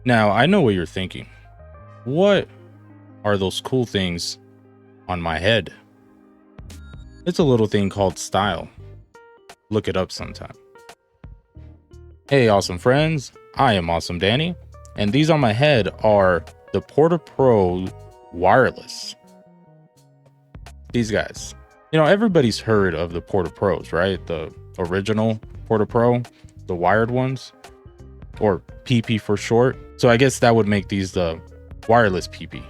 Now, I know what you're thinking. What are those cool things on my head? It's a little thing called style. Look it up sometime. Hey, awesome friends. I am Awesome Danny, and these on my head are the Porta Pro Wireless. These guys. You know, everybody's heard of the Porta Pros, right? The original Porta Pro, the wired ones, or PP for short. So I guess that would make these the wireless PP.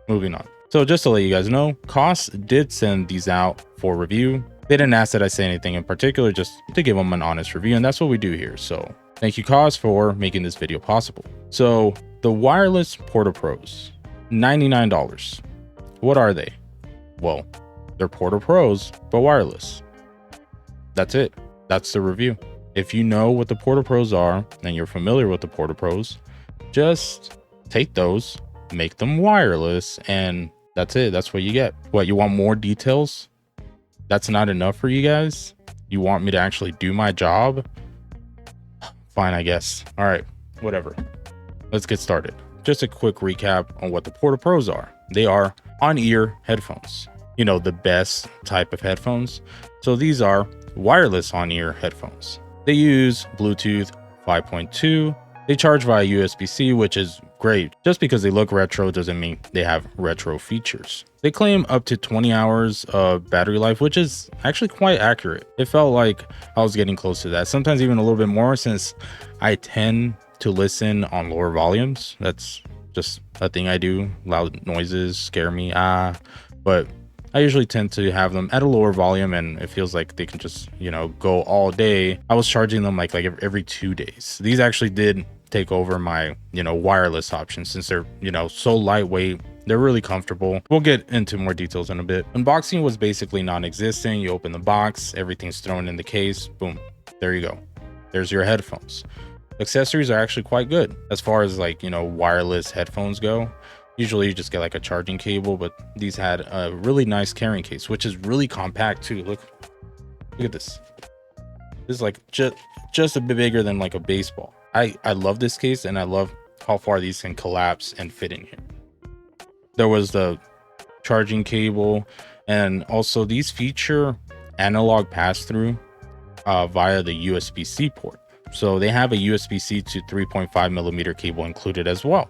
Moving on. So just to let you guys know, Koss did send these out for review. They didn't ask that I say anything in particular, just to give them an honest review, and that's what we do here. So thank you, Koss, for making this video possible. So the wireless Porta Pros, $99. What are they? Well, they're Porta Pros, but wireless. That's it. That's the review. If you know what the Porta Pros are and you're familiar with the Porta Pros, just take those, make them wireless, and that's it. That's what you get. What, you want more details? That's not enough for you guys? You want me to actually do my job? Fine, I guess. All right, whatever. Let's get started. Just a quick recap on what the Porta Pros are. They are on-ear headphones. You know, the best type of headphones. So these are wireless on-ear headphones. They use Bluetooth 5.2. They charge via USB-C, which is great. Just because they look retro doesn't mean they have retro features. They claim up to 20 hours of battery life, which is actually quite accurate. It felt like I was getting close to that. Sometimes even a little bit more, since I tend to listen on lower volumes. That's just a thing I do. Loud noises scare me. But I usually tend to have them at a lower volume, and it feels like they can just, you know, go all day. I was charging them like every 2 days. These actually did take over my, you know, wireless option, since they're, you know, so lightweight. They're really comfortable. We'll get into more details in a bit. Unboxing was basically non-existent. You open the box, everything's thrown in the case, boom, there you go. There's your headphones. Accessories are actually quite good as far as, like, you know, wireless headphones go. Usually you just get like a charging cable, but these had a really nice carrying case, which is really compact too. Look at this. This is like just a bit bigger than like a baseball. I love this case, and I love how far these can collapse and fit in here. There was the charging cable, and also these feature analog pass-through via the USB-C port. So they have a USB-C to 3.5 millimeter cable included as well.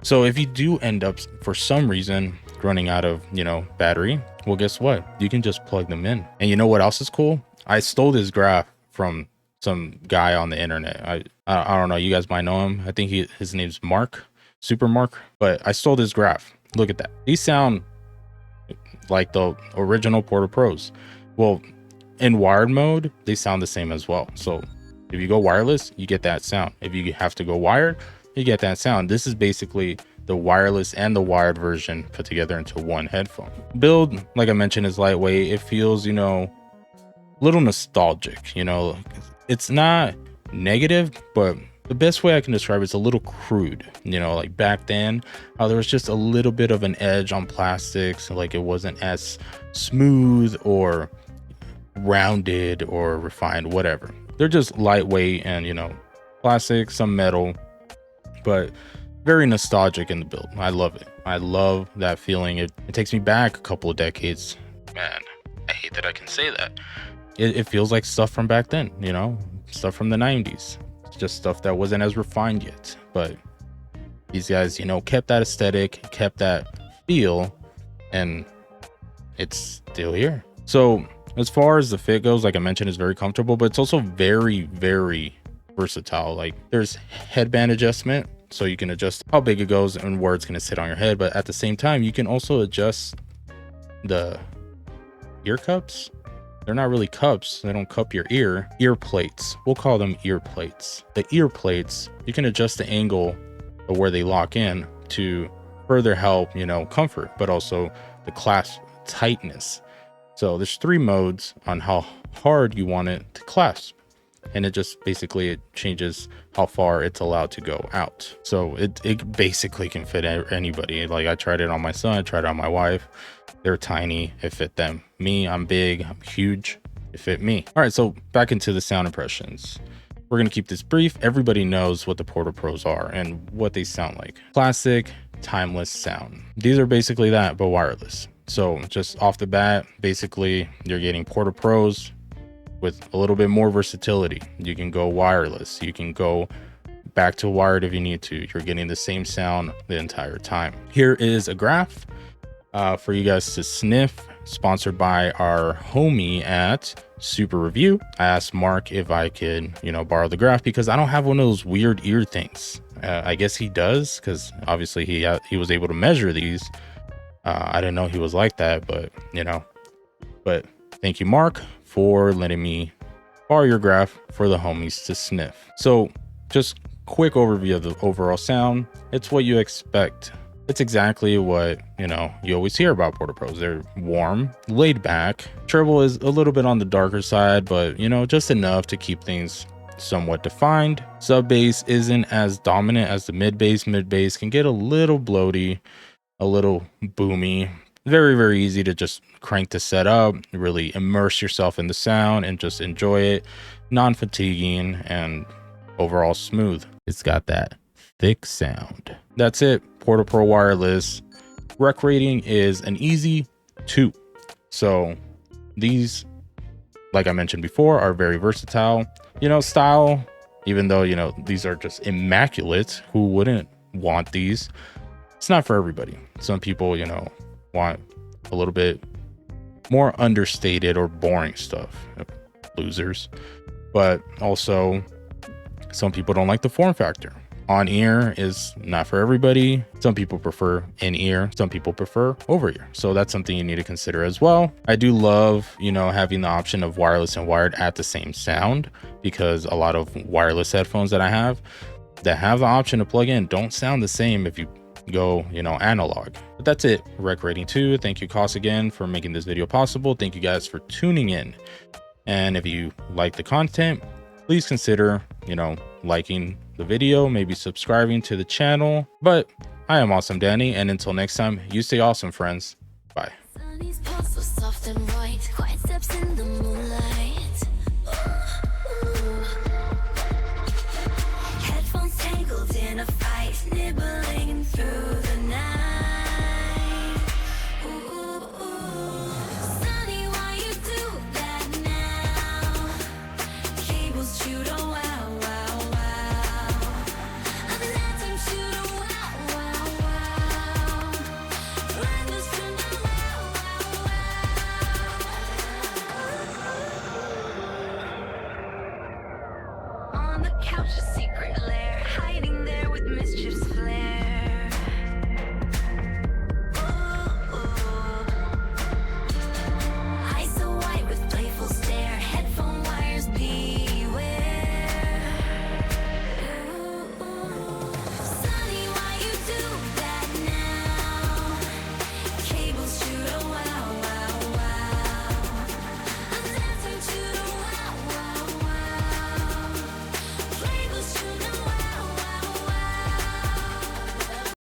So if you do end up for some reason running out of, you know, battery, well, guess what? You can just plug them in. And you know what else is cool? I stole this graph from some guy on the internet. I don't know, you guys might know him. I think his name's Mark, Supa Mark, but I stole this graph. Look at that. These sound like the original Porta Pros. Well, in wired mode, they sound the same as well. So if you go wireless, you get that sound. If you have to go wired, you get that sound. This is basically the wireless and the wired version put together into one headphone. Build, like I mentioned, is lightweight. It feels, you know, a little nostalgic. You know, it's not negative, but the best way I can describe it's a little crude. You know, like back then, there was just a little bit of an edge on plastics. Like it wasn't as smooth or rounded or refined, whatever. They're just lightweight and, you know, plastic, some metal, but very nostalgic in the build. I love it. I love that feeling. It takes me back a couple of decades. Man, I hate that I can say that. It feels like stuff from back then, you know, stuff from the 90s. It's just stuff that wasn't as refined yet. But these guys, you know, kept that aesthetic, kept that feel, and it's still here. So as far as the fit goes, like I mentioned, it's very comfortable, but it's also very, very versatile. Like there's headband adjustment, so you can adjust how big it goes and where it's going to sit on your head, but at the same time you can also adjust the ear cups. They're not really cups, they don't cup your ear plates. We'll call them ear plates. The ear plates, you can adjust the angle of where they lock in to further help, you know, comfort, but also the clasp tightness. So there's 3 modes on how hard you want it to clasp. And it just basically, it changes how far it's allowed to go out. So it basically can fit anybody. Like I tried it on my son, I tried it on my wife. They're tiny, it fit them. Me, I'm big, I'm huge, it fit me. All right, so back into the sound impressions. We're going to keep this brief. Everybody knows what the Porta Pros are and what they sound like. Classic, timeless sound. These are basically that, but wireless. So just off the bat, basically you're getting Porta Pros with a little bit more versatility. You can go wireless. You can go back to wired if you need to. You're getting the same sound the entire time. Here is a graph for you guys to sniff, sponsored by our homie at Super Review. I asked Mark if I could, borrow the graph because I don't have one of those weird ear things. I guess he does, because obviously he was able to measure these. I didn't know he was like that, but but thank you, Mark, for letting me borrow your graph for the homies to sniff. So just quick overview of the overall sound. It's what you expect. It's exactly what, you always hear about Porta Pros. They're warm, laid back. Treble is a little bit on the darker side, but, just enough to keep things somewhat defined. Sub bass isn't as dominant as the mid bass. Mid bass can get a little bloaty, a little boomy. Very, very easy to just crank the set up, really immerse yourself in the sound and just enjoy it. Non-fatiguing and overall smooth. It's got that thick sound. That's it. Porta Pro Wireless. Rec rating is an easy 2. So these, like I mentioned before, are very versatile. Style, even though, these are just immaculate. Who wouldn't want these? It's not for everybody. Some people, want a little bit more understated or boring stuff. Losers. But also, some people don't like the form factor. On ear is not for everybody. Some people prefer in ear. Some people prefer over ear. So that's something you need to consider as well. I do love, having the option of wireless and wired at the same sound, because a lot of wireless headphones that I have that have the option to plug in don't sound the same if you go, analog. But that's it. Rec rating 2. Thank you, Koss, again, for making this video possible. Thank you guys for tuning in. And if you like the content, please consider, liking the video, maybe subscribing to the channel. But I am Awesome Danny, and until next time, you stay awesome, friends. Bye. Couch, a secret lair, hiding there with mischief's flare.